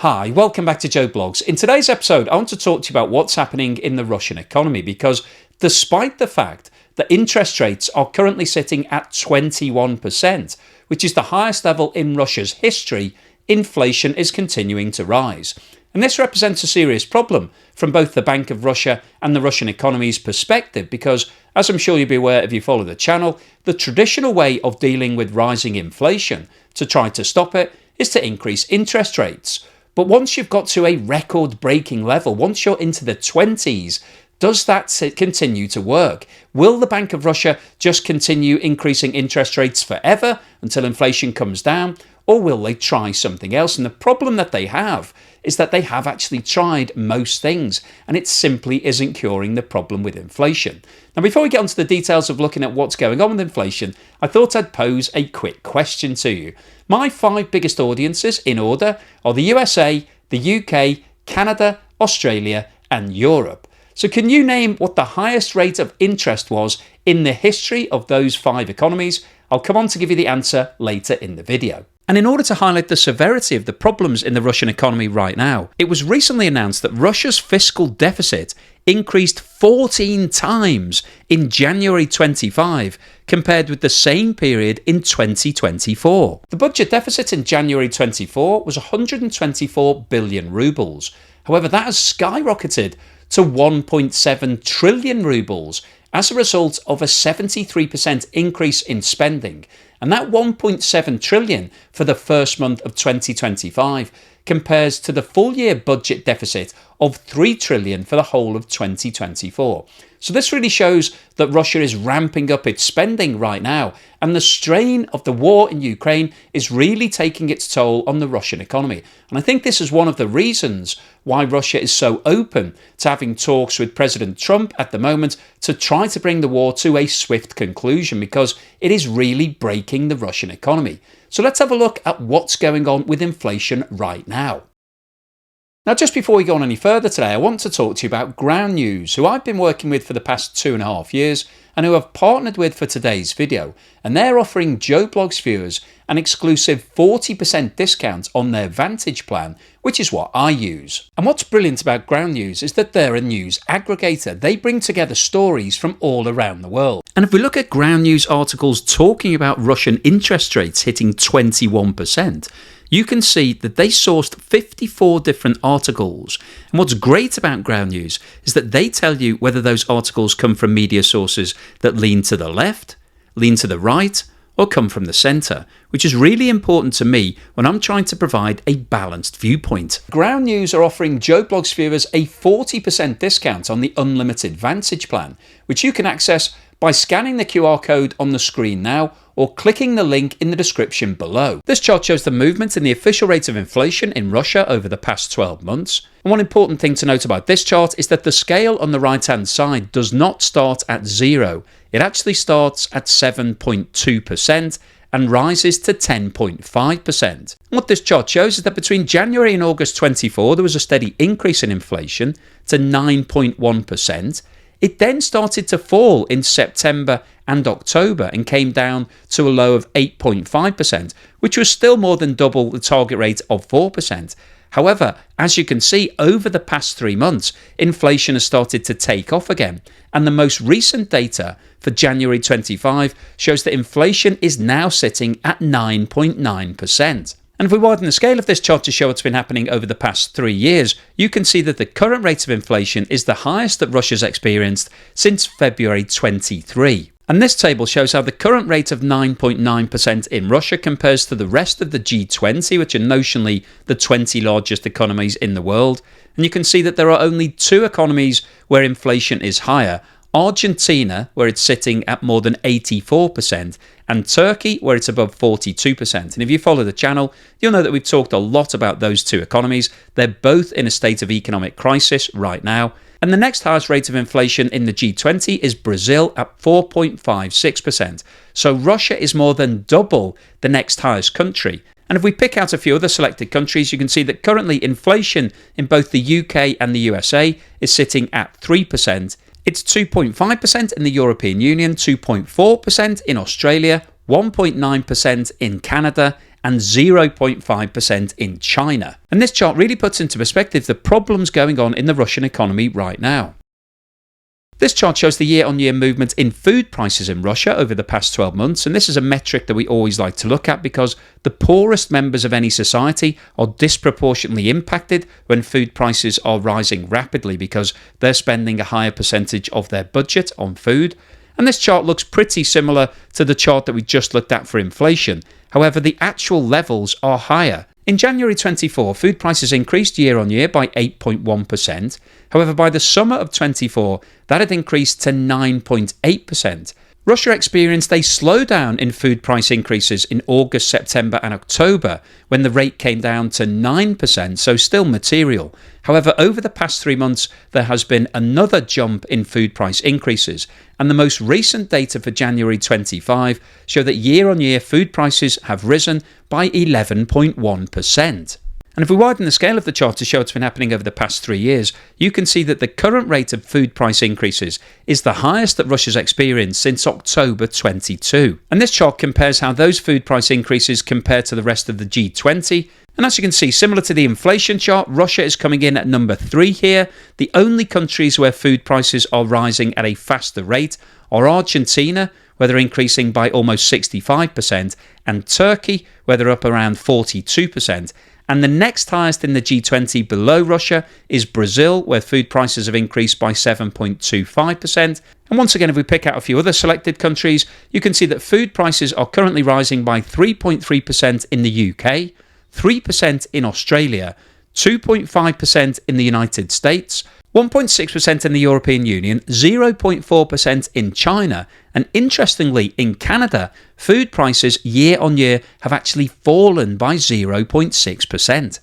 Hi, welcome back to Joe Blogs. In today's episode, I want to talk to you about what's happening in the Russian economy because despite the fact that interest rates are currently sitting at 21%, which is the highest level in Russia's history, inflation is continuing to rise. And this represents a serious problem from both the Bank of Russia and the Russian economy's perspective because, as I'm sure you'll be aware if you follow the channel, the traditional way of dealing with rising inflation to try to stop it is to increase interest rates. But once you've got to a record-breaking level, once you're into the 20s, does that continue to work? Will the Bank of Russia just continue increasing interest rates forever until inflation comes down? Or will they try something else? And the problem that they have is that they have actually tried most things and it simply isn't curing the problem with inflation. Now, before we get onto the details of looking at what's going on with inflation, I thought I'd pose a quick question to you. My 5 biggest audiences in order are the USA, the UK, Canada, Australia and Europe. So can you name what the highest rate of interest was in the history of those 5 economies? I'll come on to give you the answer later in the video. And in order to highlight the severity of the problems in the Russian economy right now, it was recently announced that Russia's fiscal deficit increased 14 times in January 25 compared with the same period in 2024. The budget deficit in January 24 was 124 billion rubles. However, that has skyrocketed to 1.7 trillion rubles as a result of a 73% increase in spending. And that 1.7 trillion for the first month of 2025 compares to the full year budget deficit of 3 trillion for the whole of 2024. So this really shows that Russia is ramping up its spending right now, and the strain of the war in Ukraine is really taking its toll on the Russian economy. And I think this is one of the reasons why Russia is so open to having talks with President Trump at the moment to try to bring the war to a swift conclusion, because it is really breaking the Russian economy. So let's have a look at what's going on with inflation right now. Now, just before we go on any further today, I want to talk to you about Ground News, who I've been working with for the past 2.5 years and who I've partnered with for today's video. And they're offering Joe Blogs viewers an exclusive 40% discount on their Vantage plan, which is what I use. And what's brilliant about Ground News is that they're a news aggregator. They bring together stories from all around the world. And if we look at Ground News articles talking about Russian interest rates hitting 21%, you can see that they sourced 54 different articles. And what's great about Ground News is that they tell you whether those articles come from media sources that lean to the left, lean to the right, or come from the centre, which is really important to me when I'm trying to provide a balanced viewpoint. Ground News are offering Joe Blogs viewers a 40% discount on the Unlimited Vantage plan, which you can access by scanning the QR code on the screen now or clicking the link in the description below. This chart shows the movement in the official rate of inflation in Russia over the past 12 months. And one important thing to note about this chart is that the scale on the right hand side does not start at 0. It actually starts at 7.2% and rises to 10.5%. What this chart shows is that between January and August 24 there was a steady increase in inflation to 9.1%. It then started to fall in September and October and came down to a low of 8.5%, which was still more than double the target rate of 4%. However, as you can see, over the past 3 months, inflation has started to take off again. And the most recent data for January 25 shows that inflation is now sitting at 9.9%. And if we widen the scale of this chart to show what's been happening over the past 3 years, you can see that the current rate of inflation is the highest that Russia's experienced since February 23. And this table shows how the current rate of 9.9% in Russia compares to the rest of the G20, which are notionally the 20 largest economies in the world. And you can see that there are only 2 economies where inflation is higher: Argentina, where it's sitting at more than 84%, and Turkey, where it's above 42%. And if you follow the channel, you'll know that we've talked a lot about those 2 economies. They're both in a state of economic crisis right now. And the next highest rate of inflation in the G20 is Brazil at 4.56%. So Russia is more than double the next highest country. And if we pick out a few other selected countries, you can see that currently inflation in both the UK and the USA is sitting at 3%. It's 2.5% in the European Union, 2.4% in Australia, 1.9% in Canada, and 0.5% in China. And this chart really puts into perspective the problems going on in the Russian economy right now. This chart shows the year-on-year movement in food prices in Russia over the past 12 months, and this is a metric that we always like to look at because the poorest members of any society are disproportionately impacted when food prices are rising rapidly because they're spending a higher percentage of their budget on food. And this chart looks pretty similar to the chart that we just looked at for inflation. However, the actual levels are higher. In January 24, food prices increased year on year by 8.1%. However, by the summer of 24, that had increased to 9.8%. Russia experienced a slowdown in food price increases in August, September and October when the rate came down to 9%, so still material. However, over the past 3 months, there has been another jump in food price increases, and the most recent data for January 25 show that year-on-year food prices have risen by 11.1%. And if we widen the scale of the chart to show what's been happening over the past 3 years, you can see that the current rate of food price increases is the highest that Russia's experienced since October 22. And this chart compares how those food price increases compare to the rest of the G20. And as you can see, similar to the inflation chart, Russia is coming in at number 3 here. The only countries where food prices are rising at a faster rate are Argentina, where they're increasing by almost 65%, and Turkey, where they're up around 42%. And the next highest in the G20 below Russia is Brazil, where food prices have increased by 7.25%. And once again, if we pick out a few other selected countries, you can see that food prices are currently rising by 3.3% in the UK, 3% in Australia, 2.5% in the United States, 1.6% in the European Union, 0.4% in China, and interestingly, in Canada, food prices year on year have actually fallen by 0.6%.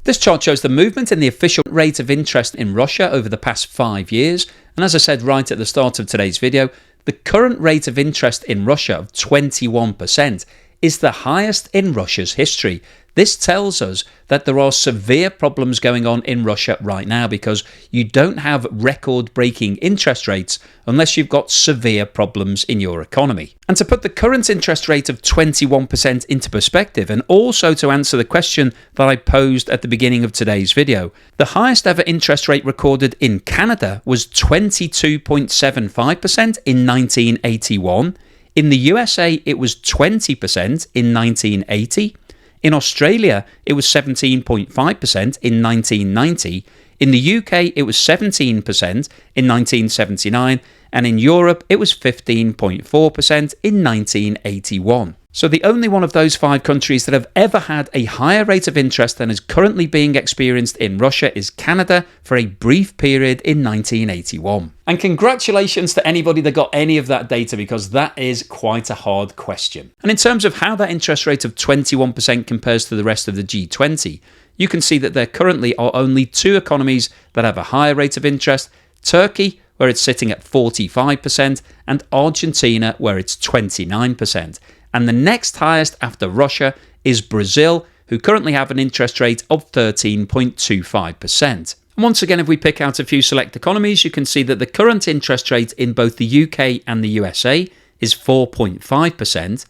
This chart shows the movement in the official rate of interest in Russia over the past 5 years, and as I said right at the start of today's video, the current rate of interest in Russia of 21% is the highest in Russia's history. This tells us that there are severe problems going on in Russia right now because you don't have record-breaking interest rates unless you've got severe problems in your economy. And to put the current interest rate of 21% into perspective, and also to answer the question that I posed at the beginning of today's video, the highest ever interest rate recorded in Canada was 22.75% in 1981. In the USA, it was 20% in 1980. In Australia, it was 17.5% in 1990. In the UK, it was 17% in 1979. And in Europe, it was 15.4% in 1981. So the only one of those 5 countries that have ever had a higher rate of interest than is currently being experienced in Russia is Canada for a brief period in 1981. And congratulations to anybody that got any of that data because that is quite a hard question. And in terms of how that interest rate of 21% compares to the rest of the G20, you can see that there currently are only 2 economies that have a higher rate of interest: Turkey, where it's sitting at 45%, and Argentina, where it's 29%. And the next highest after Russia is Brazil, who currently have an interest rate of 13.25%. And once again, if we pick out a few select economies, you can see that the current interest rate in both the UK and the USA is 4.5%.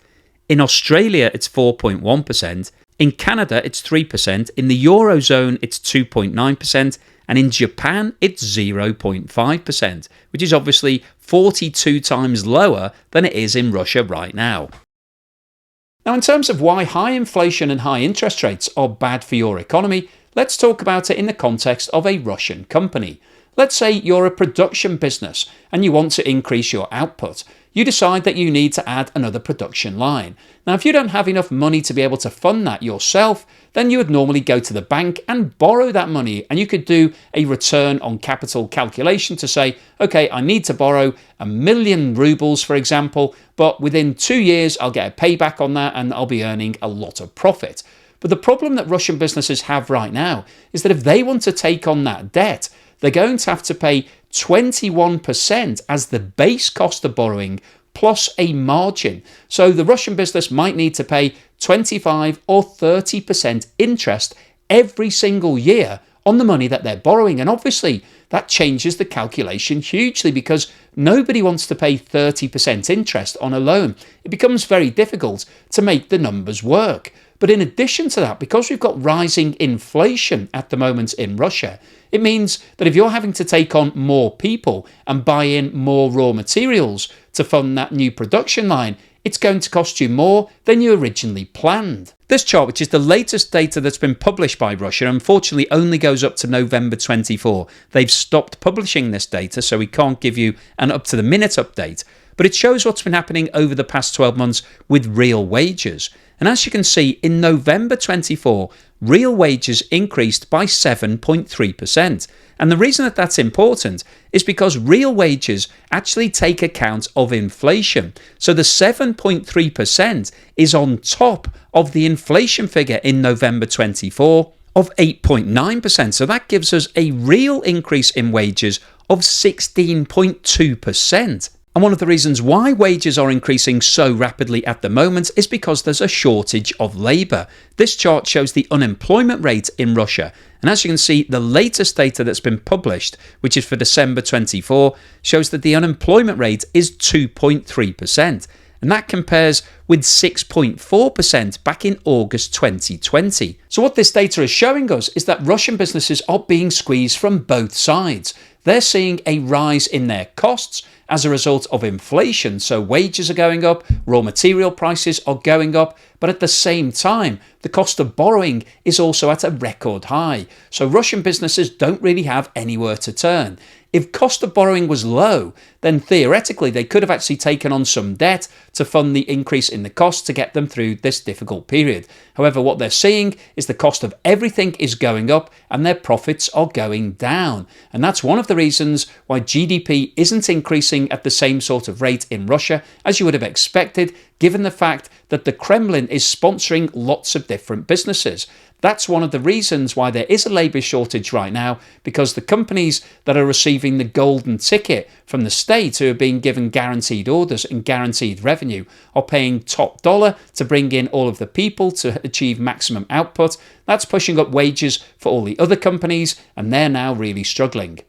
In Australia, it's 4.1%. In Canada, it's 3%. In the Eurozone, it's 2.9%. And in Japan, it's 0.5%, which is obviously 42 times lower than it is in Russia right now. Now, in terms of why high inflation and high interest rates are bad for your economy, let's talk about it in the context of a Russian company. Let's say you're a production business and you want to increase your output. You decide that you need to add another production line. Now, if you don't have enough money to be able to fund that yourself, then you would normally go to the bank and borrow that money, and you could do a return on capital calculation to say, okay, I need to borrow 1,000,000 rubles, for example, but within 2 years I'll get a payback on that and I'll be earning a lot of profit. But the problem that Russian businesses have right now is that if they want to take on that debt, they're going to have to pay 21% as the base cost of borrowing plus a margin. So the Russian business might need to pay 25 or 30% interest every single year on the money that they're borrowing. And obviously that changes the calculation hugely, because nobody wants to pay 30% interest on a loan. It becomes very difficult to make the numbers work. But in addition to that, because we've got rising inflation at the moment in Russia, it means that if you're having to take on more people and buy in more raw materials to fund that new production line, it's going to cost you more than you originally planned. This chart, which is the latest data that's been published by Russia, unfortunately only goes up to November 24. They've stopped publishing this data, so we can't give you an up-to-the-minute update. But it shows what's been happening over the past 12 months with real wages. And as you can see, in November 24, real wages increased by 7.3%. And the reason that that's important is because real wages actually take account of inflation. So the 7.3% is on top of the inflation figure in November 24 of 8.9%. So that gives us a real increase in wages of 16.2%. And one of the reasons why wages are increasing so rapidly at the moment is because there's a shortage of labour. This chart shows the unemployment rate in Russia. And as you can see, the latest data that's been published, which is for December 24, shows that the unemployment rate is 2.3%. And that compares with 6.4% back in August 2020. So what this data is showing us is that Russian businesses are being squeezed from both sides. They're seeing a rise in their costs as a result of inflation. So wages are going up, raw material prices are going up, but at the same time, the cost of borrowing is also at a record high. So Russian businesses don't really have anywhere to turn. If cost of borrowing was low, then theoretically they could have actually taken on some debt to fund the increase in the cost to get them through this difficult period. However, what they're seeing is the cost of everything is going up and their profits are going down. And that's one of the reasons why GDP isn't increasing at the same sort of rate in Russia as you would have expected, given the fact that the Kremlin is sponsoring lots of different businesses. That's one of the reasons why there is a labour shortage right now, because the companies that are receiving the golden ticket from the state, who are being given guaranteed orders and guaranteed revenue, are paying top dollar to bring in all of the people to achieve maximum output. That's pushing up wages for all the other companies, and they're now really struggling.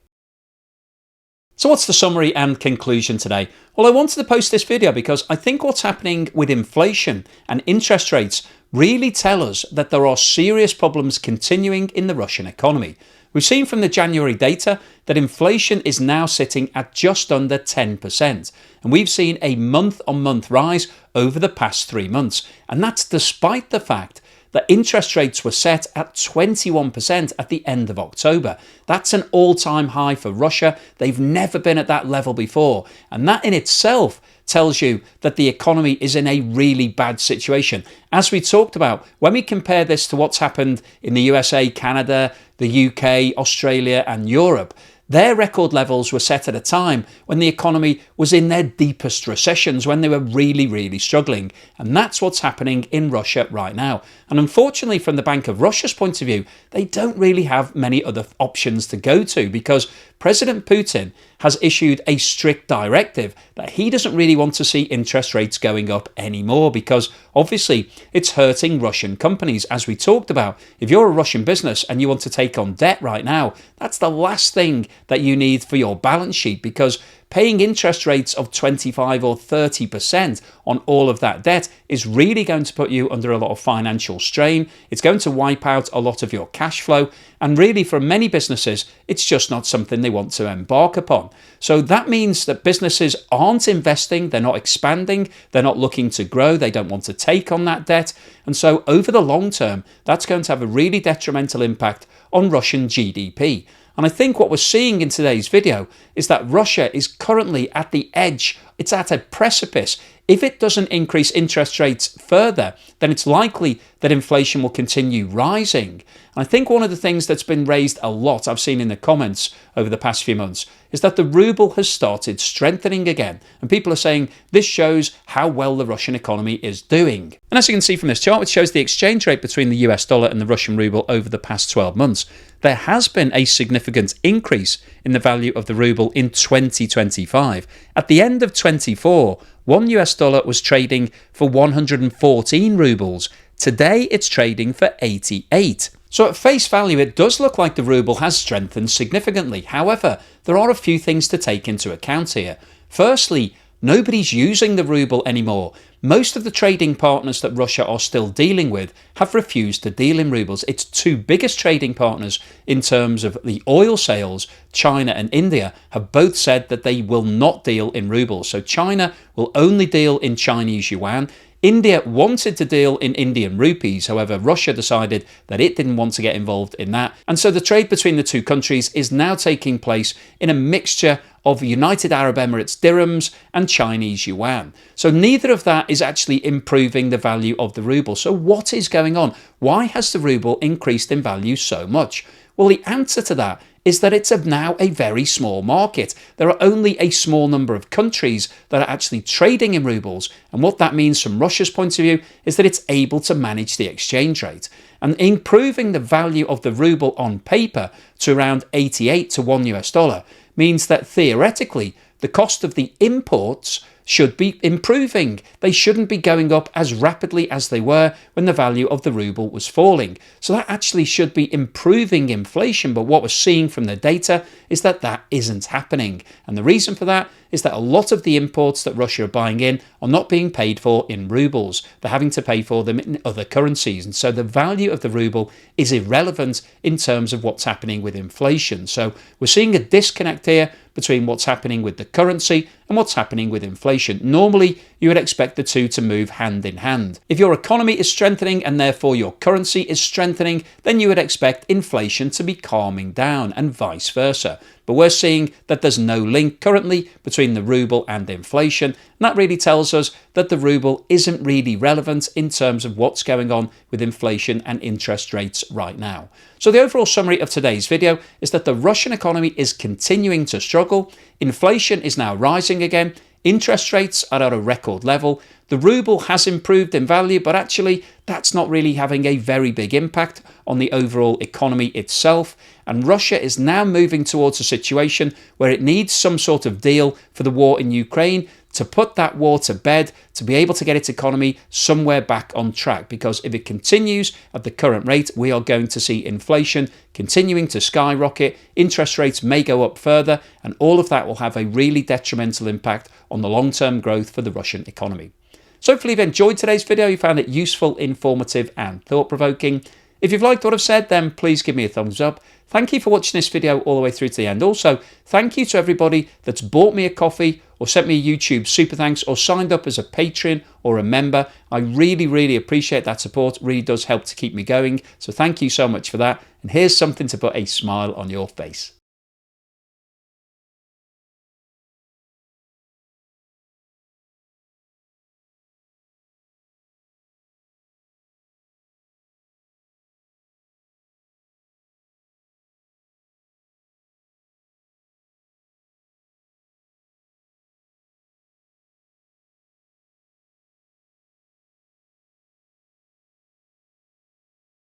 So what's the summary and conclusion today? Well, I wanted to post this video because I think what's happening with inflation and interest rates really tell us that there are serious problems continuing in the Russian economy. We've seen from the January data that inflation is now sitting at just under 10%. And we've seen a month-on-month rise over the past 3 months. And that's despite the fact that interest rates were set at 21% at the end of October. That's an all-time high for Russia. They've never been at that level before. And that in itself tells you that the economy is in a really bad situation. As we talked about, when we compare this to what's happened in the USA, Canada, the UK, Australia and Europe, their record levels were set at a time when the economy was in their deepest recessions, when they were really, really struggling. And that's what's happening in Russia right now. And unfortunately, from the Bank of Russia's point of view, they don't really have many other options to go to, because President Putin has issued a strict directive that he doesn't really want to see interest rates going up anymore, because obviously it's hurting Russian companies. As we talked about, if you're a Russian business and you want to take on debt right now, that's the last thing that you need for your balance sheet, because paying interest rates of 25 or 30% on all of that debt is really going to put you under a lot of financial strain. It's going to wipe out a lot of your cash flow. And really, for many businesses, it's just not something they want to embark upon. So that means that businesses aren't investing, they're not expanding, they're not looking to grow, they don't want to take on that debt. And so over the long term, that's going to have a really detrimental impact on Russian GDP. And I think what we're seeing in today's video is that Russia is currently at the edge. It's at a precipice. If it doesn't increase interest rates further, then it's likely that inflation will continue rising. And I think one of the things that's been raised a lot, I've seen in the comments over the past few months, is that the ruble has started strengthening again. And people are saying this shows how well the Russian economy is doing. And as you can see from this chart, which shows the exchange rate between the US dollar and the Russian ruble over the past 12 months, there has been a significant increase in the value of the ruble in 2025. At the end of 24, $1 was trading for 114 rubles. Today it's trading for 88. So at face value, it does look like the ruble has strengthened significantly. However, there are a few things to take into account here. Firstly, nobody's using the ruble anymore. Most of the trading partners that Russia are still dealing with have refused to deal in rubles. Its two biggest trading partners in terms of the oil sales, China and India, have both said that they will not deal in rubles. So China will only deal in Chinese yuan. India wanted to deal in Indian rupees, however Russia decided that it didn't want to get involved in that, and so the trade between the two countries is now taking place in a mixture of United Arab Emirates dirhams and Chinese yuan. So neither of that is actually improving the value of the ruble. So what is going on? Why has the ruble increased in value so much? Well, the answer to that is that it's now a very small market. There are only a small number of countries that are actually trading in rubles, and what that means from Russia's point of view is that it's able to manage the exchange rate. And improving the value of the ruble on paper to around 88 to $1 means that theoretically the cost of the imports should be improving. They shouldn't be going up as rapidly as they were when the value of the ruble was falling. So that actually should be improving inflation, but what we're seeing from the data is that that isn't happening. And the reason for that is that a lot of the imports that Russia are buying in are not being paid for in rubles. They're having to pay for them in other currencies. And so the value of the ruble is irrelevant in terms of what's happening with inflation. So we're seeing a disconnect here between what's happening with the currency and what's happening with inflation. Normally, you would expect the two to move hand in hand. If your economy is strengthening and therefore your currency is strengthening, then you would expect inflation to be calming down and vice versa. But we're seeing that there's no link currently between the ruble and inflation. And that really tells us that the ruble isn't really relevant in terms of what's going on with inflation and interest rates right now. So the overall summary of today's video is that the Russian economy is continuing to struggle. Inflation is now rising again. Interest rates are at a record level. The ruble has improved in value, but actually that's not really having a very big impact on the overall economy itself. And Russia is now moving towards a situation where it needs some sort of deal for the war in Ukraine to put that war to bed, to be able to get its economy somewhere back on track. Because if it continues at the current rate, we are going to see inflation continuing to skyrocket, interest rates may go up further, and all of that will have a really detrimental impact on the long-term growth for the Russian economy. So hopefully you've enjoyed today's video, you found it useful, informative and thought-provoking. If you've liked what I've said, then please give me a thumbs up. Thank you for watching this video all the way through to the end. Also, thank you to everybody that's bought me a coffee or sent me a YouTube super thanks or signed up as a Patreon or a member. I really, really appreciate that support. It really does help to keep me going. So thank you so much for that. And here's something to put a smile on your face.